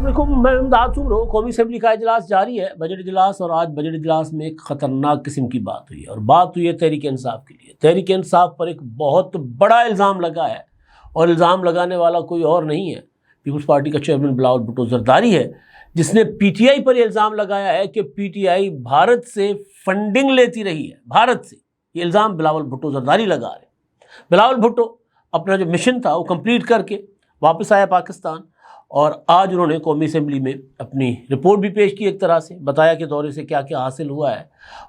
السلام علیکم، میں امداد سمرو۔ قومی اسمبلی کا اجلاس جاری ہے، بجٹ اجلاس، اور آج بجٹ اجلاس میں ایک خطرناک قسم کی بات ہوئی ہے، اور بات ہوئی ہے تحریک انصاف کے لیے۔ تحریک انصاف پر ایک بہت بڑا الزام لگا ہے، اور الزام لگانے والا کوئی اور نہیں ہے، پیپلز پارٹی کا چیئرمین بلاول بھٹو زرداری ہے، جس نے پی ٹی آئی پر یہ الزام لگایا ہے کہ پی ٹی آئی بھارت سے فنڈنگ لیتی رہی ہے، بھارت سے۔ یہ الزام بلاول بھٹو زرداری لگا رہے ہیں۔ بلاول بھٹو اپنا جو مشن تھا وہ کمپلیٹ کر کے واپس آیا پاکستان، اور آج انہوں نے قومی اسمبلی میں اپنی رپورٹ بھی پیش کی، ایک طرح سے بتایا کہ دورے سے کیا کیا حاصل ہوا ہے،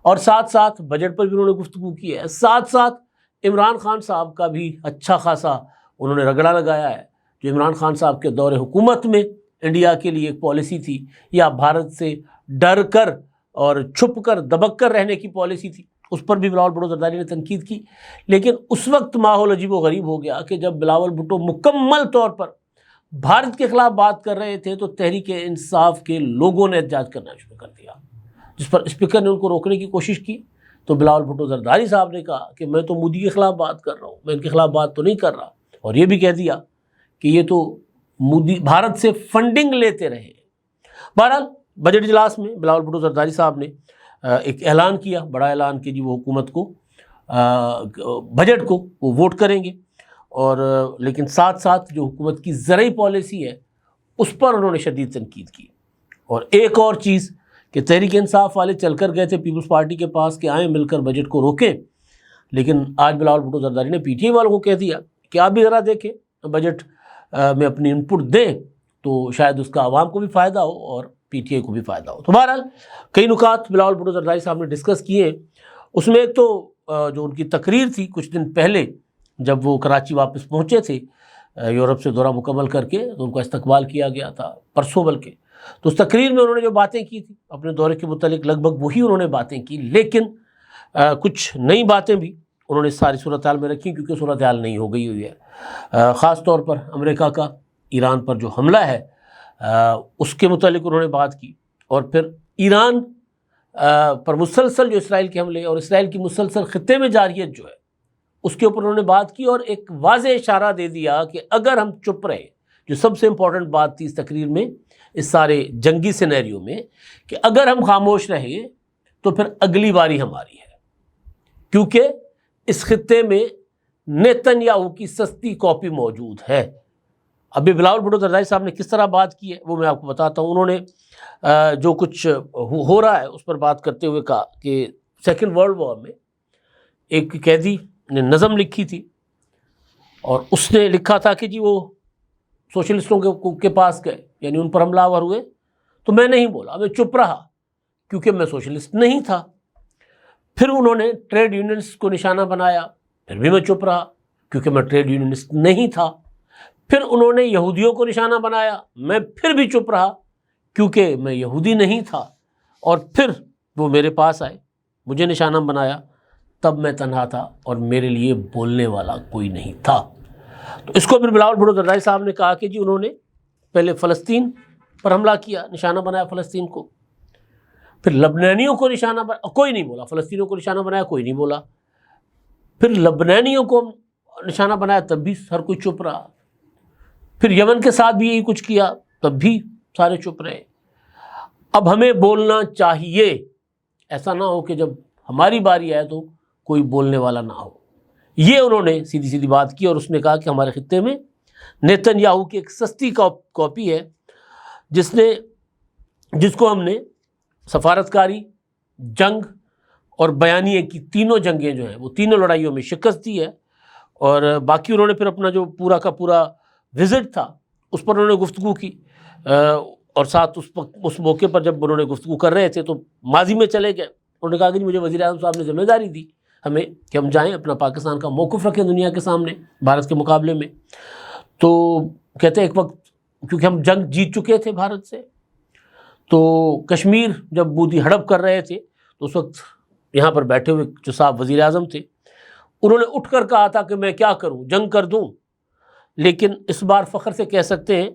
اور ساتھ ساتھ بجٹ پر بھی انہوں نے گفتگو کی ہے، ساتھ ساتھ عمران خان صاحب کا بھی اچھا خاصا انہوں نے رگڑا لگایا ہے۔ جو عمران خان صاحب کے دور حکومت میں انڈیا کے لیے ایک پالیسی تھی، یا بھارت سے ڈر کر اور چھپ کر دبک کر رہنے کی پالیسی تھی، اس پر بھی بلاول بھٹو زرداری نے تنقید کی۔ لیکن اس وقت ماحول عجیب و غریب ہو گیا کہ جب بلاول بھٹو مکمل طور پر بھارت کے خلاف بات کر رہے تھے، تو تحریک انصاف کے لوگوں نے احتجاج کرنا شروع کر دیا، جس پر اسپیکر نے ان کو روکنے کی کوشش کی۔ تو بلاول بھٹو زرداری صاحب نے کہا کہ میں تو مودی کے خلاف بات کر رہا ہوں، میں ان کے خلاف بات تو نہیں کر رہا، اور یہ بھی کہہ دیا کہ یہ تو مودی بھارت سے فنڈنگ لیتے رہے۔ بہرحال بجٹ اجلاس میں بلاول بھٹو زرداری صاحب نے ایک اعلان کیا، بڑا اعلان کہ جی وہ حکومت کو بجٹ کو وہ ووٹ کریں گے، اور لیکن ساتھ ساتھ جو حکومت کی زرعی پالیسی ہے اس پر انہوں نے شدید تنقید کی۔ اور ایک اور چیز کہ تحریک انصاف والے چل کر گئے تھے پیپلز پارٹی کے پاس کہ آئیں مل کر بجٹ کو روکیں، لیکن آج بلاول بھٹو زرداری نے پی ٹی آئی والوں کو کہہ دیا کہ آپ بھی ذرا دیکھیں، بجٹ میں اپنی انپٹ دیں تو شاید اس کا عوام کو بھی فائدہ ہو اور پی ٹی آئی کو بھی فائدہ ہو۔ تو بہرحال کئی نکات بلاول بھٹو زرداری صاحب نے ڈسکس کیے۔ اس میں ایک تو جو ان کی تقریر تھی کچھ دن پہلے جب وہ کراچی واپس پہنچے تھے یورپ سے دورہ مکمل کر کے، تو ان کا استقبال کیا گیا تھا پرسوں، بلکہ تو اس تقریر میں انہوں نے جو باتیں کی تھی اپنے دورے کے متعلق لگ بھگ وہی انہوں نے باتیں کی، لیکن کچھ نئی باتیں بھی انہوں نے ساری صورتحال میں رکھی، کیونکہ صورتحال نئی ہو گئی ہوئی ہے۔ خاص طور پر امریکہ کا ایران پر جو حملہ ہے اس کے متعلق انہوں نے بات کی، اور پھر ایران پر مسلسل جو اسرائیل کے حملے اور اسرائیل کی مسلسل خطے میں جارحیت جو ہے اس کے اوپر انہوں نے بات کی، اور ایک واضح اشارہ دے دیا کہ اگر ہم چپ رہے، جو سب سے امپورٹنٹ بات تھی اس تقریر میں، اس سارے جنگی سینیریو میں، کہ اگر ہم خاموش رہے تو پھر اگلی باری ہماری ہے، کیونکہ اس خطے میں نیتن یاہو کی سستی کاپی موجود ہے۔ ابھی بلاول بھٹو زرداری صاحب نے کس طرح بات کی ہے وہ میں آپ کو بتاتا ہوں۔ انہوں نے جو کچھ ہو رہا ہے اس پر بات کرتے ہوئے کہا کہ سیکنڈ ورلڈ وار میں ایک قیدی نے نظم لکھی تھی، اور اس نے لکھا تھا کہ جی وہ سوشلسٹوں کے پاس گئے، یعنی ان پر حملہ آور ہوئے، تو میں نہیں بولا، میں چپ رہا کیونکہ میں سوشلسٹ نہیں تھا۔ پھر انہوں نے ٹریڈ یونینز کو نشانہ بنایا، پھر بھی میں چپ رہا کیونکہ میں ٹریڈ یونینسٹ نہیں تھا۔ پھر انہوں نے یہودیوں کو نشانہ بنایا، میں پھر بھی چپ رہا کیونکہ میں یہودی نہیں تھا۔ اور پھر وہ میرے پاس آئے، مجھے نشانہ بنایا، تب میں تنہا تھا اور میرے لیے بولنے والا کوئی نہیں تھا۔ تو اس کو پھر بلاول بھٹو زرداری صاحب نے کہا کہ جی انہوں نے پہلے فلسطین پر حملہ کیا، نشانہ بنایا فلسطین کو، پھر لبنانیوں کو نشانہ بنایا، کوئی نہیں بولا، فلسطینیوں کو نشانہ بنایا، کوئی نہیں بولا، پھر لبنانیوں کو نشانہ بنایا، تب بھی ہر کوئی چپ رہا، پھر یمن کے ساتھ بھی یہی کچھ کیا، تب بھی سارے چپ رہے۔ اب ہمیں بولنا چاہیے، ایسا نہ ہو کہ جب ہماری باری آئے تو کوئی بولنے والا نہ ہو۔ یہ انہوں نے سیدھی سیدھی بات کی، اور اس نے کہا کہ ہمارے خطے میں نیتن یاہو کی ایک سستی کاپی ہے، جس کو ہم نے سفارتکاری، جنگ اور بیانیے کی تینوں جنگیں جو ہیں وہ تینوں لڑائیوں میں شکست دی ہے۔ اور باقی انہوں نے پھر اپنا جو پورا کا پورا وزٹ تھا اس پر انہوں نے گفتگو کی، اور ساتھ اس موقع پر جب انہوں نے گفتگو کر رہے تھے تو ماضی میں چلے گئے۔ انہوں نے کہا کہ مجھے وزیر اعظم صاحب نے ذمہ داری دی ہمیں کہ ہم جائیں اپنا پاکستان کا موقف رکھیں دنیا کے سامنے بھارت کے مقابلے میں۔ تو کہتے ہیں ایک وقت کیونکہ ہم جنگ جیت چکے تھے بھارت سے، تو کشمیر جب مودی ہڑپ کر رہے تھے تو اس وقت یہاں پر بیٹھے ہوئے جو صاحب وزیر اعظم تھے انہوں نے اٹھ کر کہا تھا کہ میں کیا کروں، جنگ کر دوں، لیکن اس بار فخر سے کہہ سکتے ہیں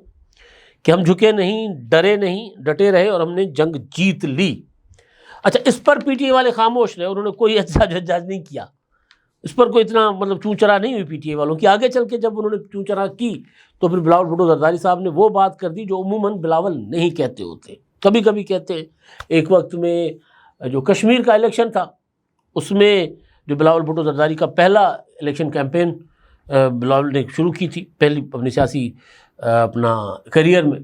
کہ ہم جھکے نہیں، ڈرے نہیں، ڈٹے رہے اور ہم نے جنگ جیت لی۔ اچھا، اس پر پی ٹی آئی والے خاموش رہے، انہوں نے کوئی احتجاج نہیں کیا، اس پر کوئی اتنا مطلب چوں چرا نہیں ہوئی پی ٹی آئی والوں کی. آگے چل کے جب انہوں نے چوں چرا کی تو پھر بلاول بھٹو زرداری صاحب نے وہ بات کر دی جو عموماً بلاول نہیں کہتے ہوتے, کبھی کبھی کہتے ہیں. ایک وقت میں جو کشمیر کا الیکشن تھا اس میں جو بلاول بھٹو زرداری کا پہلا الیکشن کیمپین بلاول نے شروع کی تھی پہلی اپنی سیاسی اپنا کیریئر میں,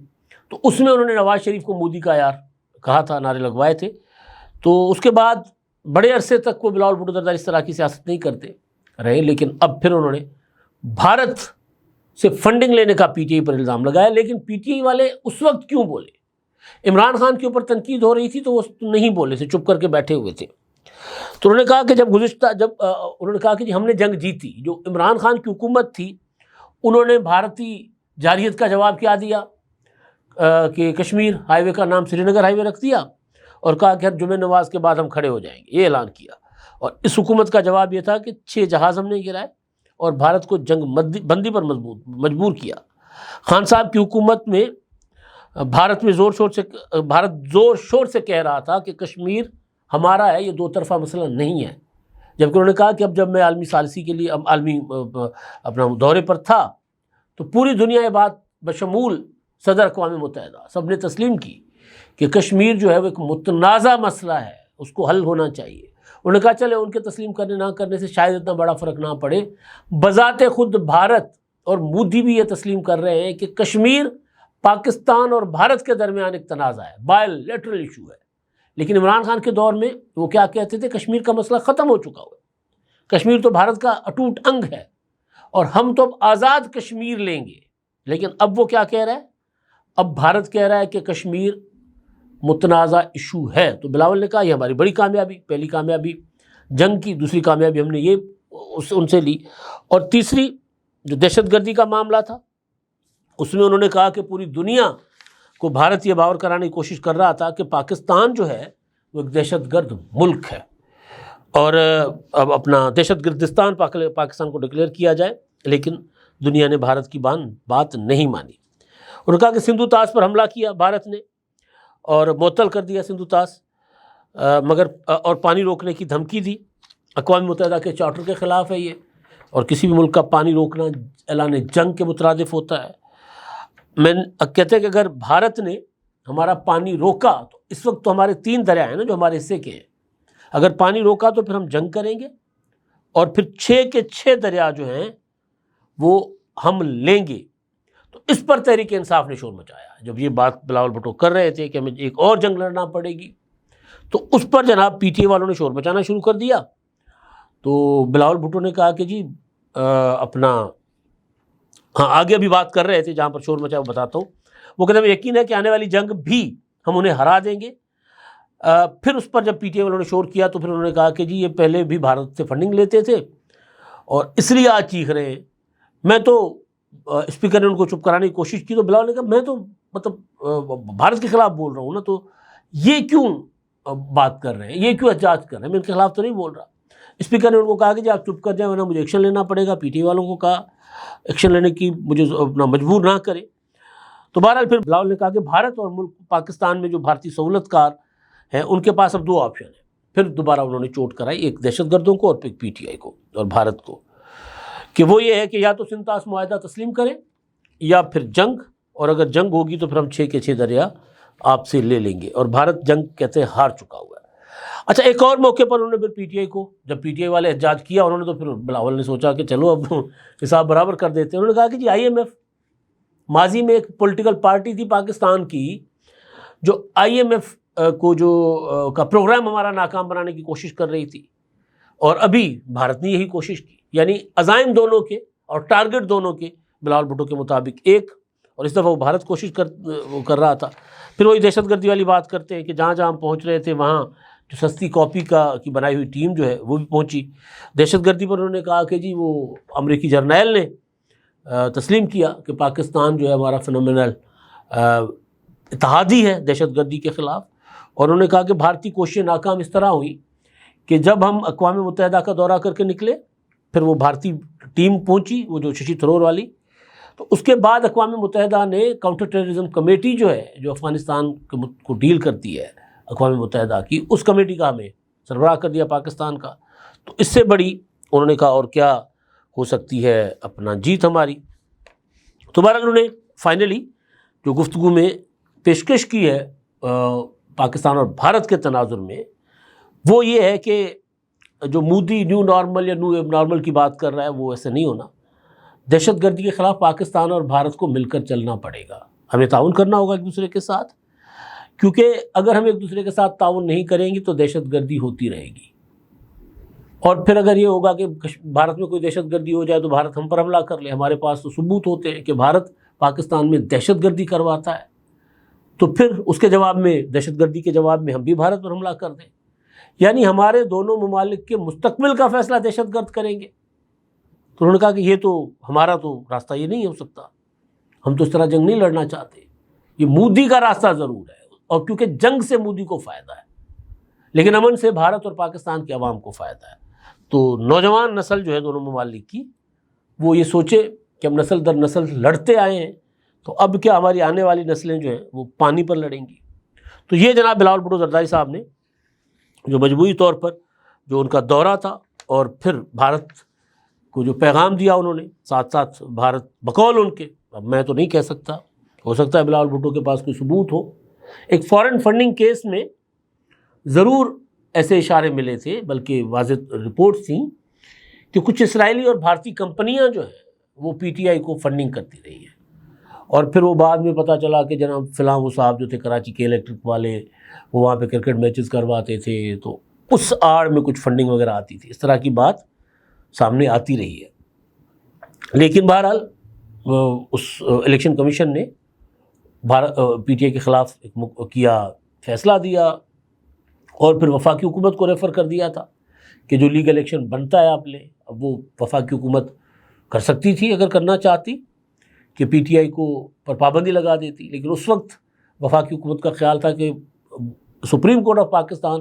تو اس میں انہوں نے نواز شریف کو مودی کا یار کہا تھا, نعرے لگوائے تھے. تو اس کے بعد بڑے عرصے تک وہ بلاول بھٹو زرداری اس طرح کی سیاست نہیں کرتے رہے, لیکن اب پھر انہوں نے بھارت سے فنڈنگ لینے کا پی ٹی آئی پر الزام لگایا. لیکن پی ٹی آئی والے اس وقت کیوں بولے؟ عمران خان کے اوپر تنقید ہو رہی تھی تو وہ نہیں بولے تھے, چپ کر کے بیٹھے ہوئے تھے. تو انہوں نے کہا کہ انہوں نے کہا کہ جی ہم نے جنگ جیتی. جو عمران خان کی حکومت تھی انہوں نے بھارتی جارحیت کا جواب کیا دیا کہ کشمیر ہائی وے کا نام سری نگر ہائی وے رکھ دیا اور کہا کہ ہر جمعہ نواز کے بعد ہم کھڑے ہو جائیں گے, یہ اعلان کیا. اور اس حکومت کا جواب یہ تھا کہ 6 جہاز ہم نے گرائے اور بھارت کو جنگ بندی پر مجبور کیا. خان صاحب کی حکومت میں بھارت زور شور سے کہہ رہا تھا کہ کشمیر ہمارا ہے, یہ دو طرفہ مسئلہ نہیں ہے. جبکہ انہوں نے کہا کہ اب جب میں عالمی ثالثی کے لیے عالمی اپنا دورے پر تھا تو پوری دنیا یہ بات بشمول صدر اقوام متحدہ سب نے تسلیم کی کہ کشمیر جو ہے وہ ایک متنازع مسئلہ ہے, اس کو حل ہونا چاہیے. انہوں نے کہا چلے ان کے تسلیم کرنے نہ کرنے سے شاید اتنا بڑا فرق نہ پڑے. بذات خود بھارت اور مودی بھی یہ تسلیم کر رہے ہیں کہ کشمیر پاکستان اور بھارت کے درمیان ایک تنازع ہے, بائل لیٹرل ایشو ہے. لیکن عمران خان کے دور میں وہ کیا کہتے تھے, کشمیر کا مسئلہ ختم ہو چکا ہوا ہے, کشمیر تو بھارت کا اٹوٹ انگ ہے اور ہم تو اب آزاد کشمیر لیں گے. لیکن اب وہ کیا کہہ رہا ہے, اب بھارت کہہ رہا ہے کہ کشمیر متنازع ایشو ہے. تو بلاول نے کہا یہ ہماری بڑی کامیابی, پہلی کامیابی جنگ کی, دوسری کامیابی ہم نے یہ ان سے لی. اور تیسری جو دہشت گردی کا معاملہ تھا اس میں انہوں نے کہا کہ پوری دنیا کو بھارت یہ باور کرانے کی کوشش کر رہا تھا کہ پاکستان جو ہے وہ ایک دہشت گرد ملک ہے اور اب اپنا دہشت گردستان پاکستان کو ڈکلیئر کیا جائے. لیکن دنیا نے بھارت کی بات نہیں مانی. انہوں نے کہا کہ سندھو طاس پر حملہ کیا بھارت نے اور معطل کر دیا سندھو طاس, مگر اور پانی روکنے کی دھمکی دی. اقوام متحدہ کے چارٹر کے خلاف ہے یہ, اور کسی بھی ملک کا پانی روکنا اعلان جنگ کے مترادف ہوتا ہے. میں کہتے ہیں کہ اگر بھارت نے ہمارا پانی روکا تو اس وقت تو ہمارے 3 دریا ہیں نا جو ہمارے حصے کے ہیں, اگر پانی روکا تو پھر ہم جنگ کریں گے اور پھر 6 کے 6 دریا جو ہیں وہ ہم لیں گے. تو اس پر تحریک انصاف نے شور مچایا. جب یہ بات بلاول بھٹو کر رہے تھے کہ ہمیں ایک اور جنگ لڑنا پڑے گی تو اس پر جناب پی ٹی آئی والوں نے شور مچانا شروع کر دیا. تو بلاول بھٹو نے کہا کہ جی اپنا ہاں آگے ابھی بات کر رہے تھے جہاں پر شور مچا وہ بتاتا ہوں. وہ کہتے ہیں یقین ہے کہ آنے والی جنگ بھی ہم انہیں ہرا دیں گے. پھر اس پر جب پی ٹی آئی والوں نے شور کیا تو پھر انہوں نے کہا کہ جی یہ پہلے بھی بھارت سے فنڈنگ لیتے تھے اور اس لیے آج چیخ رہے ہیں. میں تو اسپیکر نے ان کو چپ کرانے کی کوشش کی تو بلاول نے کہا میں تو مطلب بھارت کے خلاف بول رہا ہوں نا, تو یہ کیوں بات کر رہے ہیں, یہ کیوں احتجاج کر رہے ہیں, میں ان کے خلاف تو نہیں بول رہا. اسپیکر نے ان کو کہا کہ جی آپ چپ کر جائیں ورنہ مجھے ایکشن لینا پڑے گا. پی ٹی آئی والوں کو کہا ایکشن لینے کی مجھے اپنا مجبور نہ کرے. تو بہرحال پھر بلاول نے کہا کہ بھارت اور ملک پاکستان میں جو بھارتی سہولت کار ہیں ان کے پاس اب 2 آپشن ہیں. پھر دوبارہ انہوں نے چوٹ کرائی ایک دہشت گردوں کو اور پی ٹی آئی کو اور بھارت کو, کہ وہ یہ ہے کہ یا تو سندھ طاس معاہدہ تسلیم کریں یا پھر جنگ, اور اگر جنگ ہوگی تو پھر ہم 6 کے 6 دریا آپ سے لے لیں گے. اور بھارت جنگ کہتے ہیں ہار چکا ہوا ہے. اچھا ایک اور موقع پر انہوں نے پھر پی ٹی آئی کو جب پی ٹی آئی والے احتجاج کیا انہوں نے تو پھر بلاول نے سوچا کہ چلو اب حساب برابر کر دیتے ہیں. انہوں نے کہا کہ جی آئی ایم ایف ماضی میں ایک پولیٹیکل پارٹی تھی پاکستان کی جو آئی ایم ایف کو جو کا پروگرام ہمارا ناکام بنانے کی کوشش کر رہی تھی, اور ابھی بھارت نے یہی کوشش کی. یعنی عزائم دونوں کے اور ٹارگٹ دونوں کے بلاول بھٹو کے مطابق ایک, اور اس دفعہ وہ بھارت کوشش کر رہا تھا. پھر وہی دہشت گردی والی بات کرتے ہیں کہ جہاں جہاں ہم پہنچ رہے تھے وہاں جو سستی کاپی کی بنائی ہوئی ٹیم جو ہے وہ بھی پہنچی. دہشت گردی پر انہوں نے کہا کہ جی وہ امریکی جرنیل نے تسلیم کیا کہ پاکستان جو ہے ہمارا فنومینل اتحادی ہے دہشت گردی کے خلاف. اور انہوں نے کہا کہ بھارتی کوششیں ناکام اس طرح ہوئی کہ جب ہم اقوام متحدہ کا دورہ کر کے نکلے پھر وہ بھارتی ٹیم پہنچی وہ جو ششی تھرور والی, تو اس کے بعد اقوام متحدہ نے کاؤنٹر ٹیررزم کمیٹی جو ہے جو افغانستان کو ڈیل کرتی ہے اقوام متحدہ کی, اس کمیٹی کا ہمیں سربراہ کر دیا پاکستان کا. تو اس سے بڑی انہوں نے کہا اور کیا ہو سکتی ہے اپنا جیت ہماری. تو بہرحال انہوں نے فائنلی جو گفتگو میں پیشکش کی ہے پاکستان اور بھارت کے تناظر میں، وہ یہ ہے کہ جو مودی نیو نارمل یا نیو ایب نارمل کی بات کر رہا ہے وہ ایسے نہیں ہونا. دہشت گردی کے خلاف پاکستان اور بھارت کو مل کر چلنا پڑے گا، ہمیں تعاون کرنا ہوگا ایک دوسرے کے ساتھ، کیونکہ اگر ہم ایک دوسرے کے ساتھ تعاون نہیں کریں گے تو دہشت گردی ہوتی رہے گی. اور پھر اگر یہ ہوگا کہ بھارت میں کوئی دہشت گردی ہو جائے تو بھارت ہم پر حملہ کر لے، ہمارے پاس تو ثبوت ہوتے ہیں کہ بھارت پاکستان میں دہشت گردی کرواتا ہے، تو پھر اس کے جواب میں، دہشت گردی کے جواب میں ہم بھی بھارت پر حملہ کر دیں، یعنی ہمارے دونوں ممالک کے مستقبل کا فیصلہ دہشت گرد کریں گے. تو انہوں نے کہا کہ یہ تو ہمارا تو راستہ یہ نہیں ہو سکتا، ہم تو اس طرح جنگ نہیں لڑنا چاہتے، یہ مودی کا راستہ ضرور ہے، اور کیونکہ جنگ سے مودی کو فائدہ ہے لیکن امن سے بھارت اور پاکستان کے عوام کو فائدہ ہے. تو نوجوان نسل جو ہے دونوں ممالک کی، وہ یہ سوچے کہ ہم نسل در نسل لڑتے آئے ہیں، تو اب کیا ہماری آنے والی نسلیں جو ہیں وہ پانی پر لڑیں گی. تو یہ جناب بلاول بھٹو زرداری صاحب نے جو مجموعی طور پر جو ان کا دورہ تھا اور پھر بھارت کو جو پیغام دیا انہوں نے، ساتھ ساتھ بھارت بقول ان کے، اب میں تو نہیں کہہ سکتا، ہو سکتا ہے بلاول بھٹو کے پاس کوئی ثبوت ہو، ایک فارن فنڈنگ کیس میں ضرور ایسے اشارے ملے تھے، بلکہ واضح رپورٹس تھیں کہ کچھ اسرائیلی اور بھارتی کمپنیاں جو ہیں وہ پی ٹی آئی کو فنڈنگ کرتی رہی ہیں. اور پھر وہ بعد میں پتہ چلا کہ جناب فلاں وہ صاحب جو تھے کراچی کے الیکٹرک والے، وہ وہاں پہ کرکٹ میچز کرواتے تھے، تو اس آڑ میں کچھ فنڈنگ وغیرہ آتی تھی. اس طرح کی بات سامنے آتی رہی ہے. لیکن بہرحال اس الیکشن کمیشن نے پی ٹی آئی کے خلاف کیا فیصلہ دیا، اور پھر وفاقی حکومت کو ریفر کر دیا تھا کہ جو لیگل ایکشن بنتا ہے آپ لیں. اب وہ وفاقی حکومت کر سکتی تھی اگر کرنا چاہتی کہ پی ٹی آئی کو پر پابندی لگا دیتی، لیکن اس وقت وفاقی حکومت کا خیال تھا کہ سپریم کورٹ آف پاکستان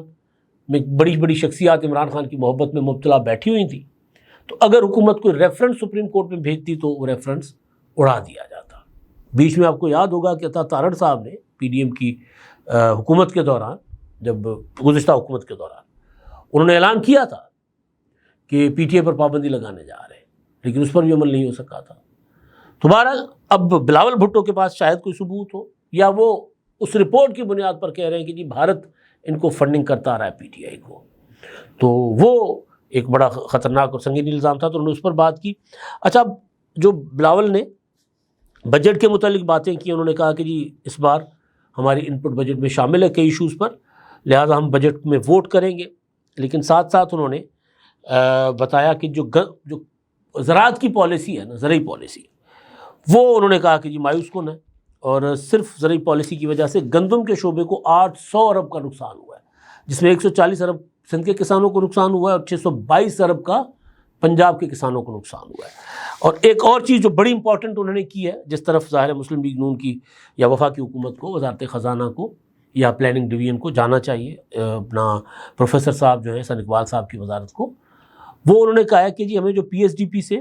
میں بڑی بڑی شخصیات عمران خان کی محبت میں مبتلا بیٹھی ہوئی تھیں، تو اگر حکومت کوئی ریفرنس سپریم کورٹ میں بھیجتی تو وہ ریفرنس اڑا دیا جاتا. بیچ میں آپ کو یاد ہوگا کہ عطا تارڑ صاحب نے پی ڈی ایم کی حکومت کے دوران، جب گزشتہ حکومت کے دوران انہوں نے اعلان کیا تھا کہ پی ٹی آئی پر پابندی لگانے جا رہے ہیں، لیکن اس پر بھی عمل نہیں ہو سکا تھا. تو بہرحال اب بلاول بھٹو کے پاس شاید کوئی ثبوت ہو، یا وہ اس رپورٹ کی بنیاد پر کہہ رہے ہیں کہ جی بھارت ان کو فنڈنگ کرتا آ رہا ہے پی ٹی آئی کو، تو وہ ایک بڑا خطرناک اور سنگین الزام تھا. تو انہوں نے اس پر بات کی. اچھا، جو بلاول نے بجٹ کے متعلق باتیں کی، انہوں نے کہا کہ جی اس بار ہماری ان پٹ بجٹ میں شامل ہے کئی ایشوز پر، لہٰذا ہم بجٹ میں ووٹ کریں گے. لیکن ساتھ ساتھ انہوں نے بتایا کہ جو زراعت کی پالیسی ہے نا، زرعی پالیسی، وہ انہوں نے کہا کہ جی مایوس کن ہے، اور صرف زرعی پالیسی کی وجہ سے گندم کے شعبے کو 800 ارب کا نقصان ہوا ہے، جس میں 140 ارب سندھ کے کسانوں کو نقصان ہوا ہے اور 622 ارب کا پنجاب کے کسانوں کو نقصان ہوا ہے. اور ایک اور چیز جو بڑی امپورٹنٹ انہوں نے کی ہے، جس طرف ظاہر ہے مسلم لیگ نون کی یا وفاقی حکومت کو، وزارت خزانہ کو یا پلاننگ ڈویژن کو جانا چاہیے، اپنا پروفیسر صاحب جو ہیں احسن اقبال صاحب کی وزارت کو، وہ انہوں نے کہا ہے کہ جی ہمیں جو پی ایس ڈی پی سے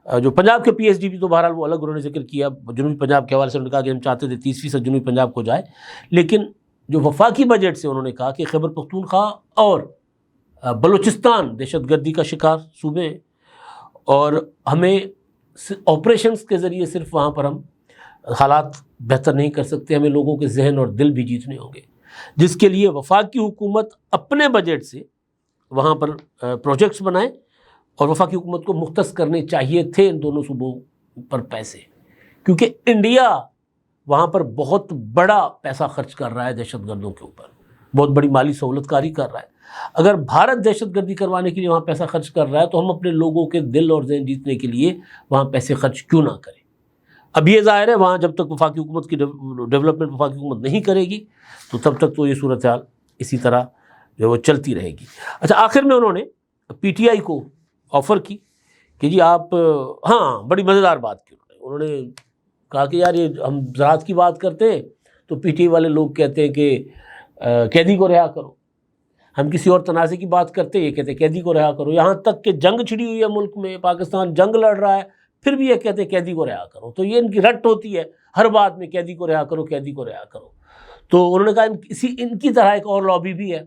جو پنجاب کے پی ایس ڈی پی، تو بہرحال وہ الگ انہوں نے ذکر کیا، جنوبی پنجاب کے حوالے سے انہوں نے کہا کہ ہم چاہتے تھے 30% جنوبی پنجاب کو جائے، لیکن جو وفاقی بجٹ سے انہوں نے کہا کہ خیبر پختونخوا اور بلوچستان دہشت گردی کا شکار صوبے ہیں، اور ہمیں آپریشنز کے ذریعے صرف وہاں پر ہم حالات بہتر نہیں کر سکتے، ہمیں لوگوں کے ذہن اور دل بھی جیتنے ہوں گے، جس کے لیے وفاقی حکومت اپنے بجٹ سے وہاں پر پروجیکٹس بنائیں، اور وفاقی حکومت کو مختص کرنے چاہیے تھے ان دونوں صوبوں پر پیسے، کیونکہ انڈیا وہاں پر بہت بڑا پیسہ خرچ کر رہا ہے دہشت گردوں کے اوپر، بہت بڑی مالی سہولت کاری کر رہا ہے. اگر بھارت دہشت گردی کروانے کے لیے وہاں پیسہ خرچ کر رہا ہے تو ہم اپنے لوگوں کے دل اور ذہن جیتنے کے لیے وہاں پیسے خرچ کیوں نہ کریں. اب یہ ظاہر ہے وہاں جب تک وفاقی حکومت کی ڈیولپمنٹ وفاقی حکومت نہیں کرے گی تو تب تک تو یہ صورتحال اسی طرح جو وہ چلتی رہے گی. اچھا، آخر میں انہوں نے پی ٹی آئی کو آفر کی کہ جی آپ، ہاں بڑی مزیدار بات کی انہوں نے کہا کہ یار یہ ہم زراعت کی بات کرتے ہیں تو پی ٹی آئی والے لوگ کہتے ہیں کہ قیدی کو رہا کرو، ہم کسی اور تنازع کی بات کرتے ہیں یہ کہتے ہیں قیدی کو رہا کرو، یہاں تک کہ جنگ چھڑی ہوئی ہے ملک میں، پاکستان جنگ لڑ رہا ہے، پھر بھی یہ کہتے ہیں قیدی کو رہا کرو. تو یہ ان کی رٹ ہوتی ہے ہر بات میں، قیدی کو رہا کرو، قیدی کو رہا کرو. تو انہوں نے کہا ان کی طرح ایک اور لابی بھی ہے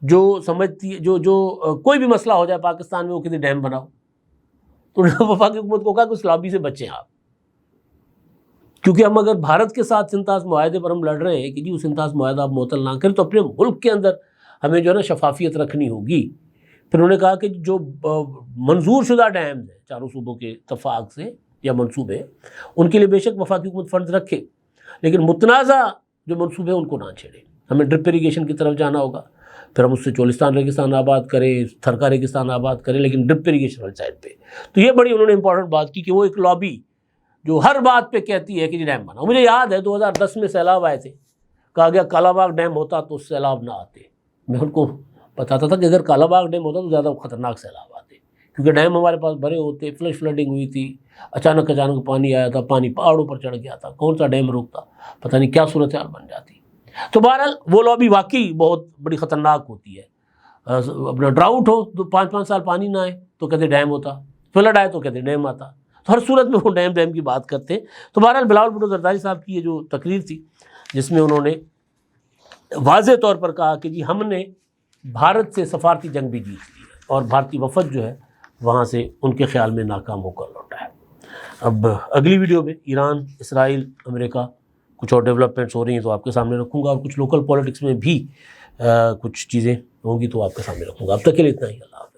جو سمجھتی ہے جو کوئی بھی مسئلہ ہو جائے پاکستان میں وہ کسی ڈیم بناؤ، تو وفاقی حکومت کو کہا کہ اس لابی سے بچیں آپ، کیونکہ ہم اگر بھارت کے ساتھ سنتاز معاہدے پر ہم لڑ رہے ہیں کہ جی وہ سنتاز معاہدہ آپ معطل نہ کریں، تو اپنے ملک کے اندر ہمیں جو ہے نا شفافیت رکھنی ہوگی۔ پھر انہوں نے کہا کہ جو منظور شدہ ڈیمز ہیں چاروں صوبوں کے اتفاق سے یا منصوبے، ان کے لیے بے شک وفاقی حکومت فنڈز رکھے، لیکن متنازع جو منصوبے ان کو نہ چھیڑیں۔ ہمیں ڈرپ اریگیشن کی طرف جانا ہوگا، پھر ہم اس سے چولستان ریگستان آباد کریں، تھرکا ریگستان آباد کریں، لیکن ڈرپ اریگیشن والی سائڈ پہ۔ تو یہ بڑی انہوں نے امپورٹنٹ بات کی کہ وہ ایک لابی جو ہر بات پہ کہتی ہے کہ جی ڈیم بناؤ۔ مجھے یاد ہے 2010 میں سیلاب آئے تھے، کہا گیا کالا باغ ڈیم ہوتا تو سیلاب نہ آتے۔ میں ان کو بتاتا تھا کہ اگر کالا باغ ڈیم ہوتا تو زیادہ خطرناک سیلاب آتے، کیونکہ ڈیم ہمارے پاس بھرے ہوتے، فلش فلڈنگ ہوئی تھی، اچانک پانی آیا تھا، پانی پہاڑوں پر چڑھ گیا تھا، کون سا ڈیم روکتا، پتہ نہیں کیا صورتحال بن جاتی۔ تو بہرحال وہ لابی واقعی بہت بڑی خطرناک ہوتی ہے۔ اپنا ڈراؤٹ ہو تو 5 سال پانی نہ آئے تو کہتے ڈیم ہوتا، فلڈ آئے تو کہتے ڈیم آتا، تو ہر صورت میں وہ ڈیم کی بات کرتے ہیں۔ تو بہرحال بلاول بھٹو زرداری صاحب کی یہ جو تقریر تھی، جس میں انہوں نے واضح طور پر کہا کہ جی ہم نے بھارت سے سفارتی جنگ بھی جیت لی ہے، اور بھارتی وفد جو ہے وہاں سے ان کے خیال میں ناکام ہو کر لوٹا ہے۔ اب اگلی ویڈیو میں ایران، اسرائیل، امریکہ کچھ اور ڈیولپمنٹس ہو رہی ہیں تو آپ کے سامنے رکھوں گا، اور کچھ لوکل پولیٹکس میں بھی کچھ چیزیں ہوں گی تو آپ کے سامنے رکھوں گا۔ اب تک کے لیے اتنا ہی، اللہ حافظ۔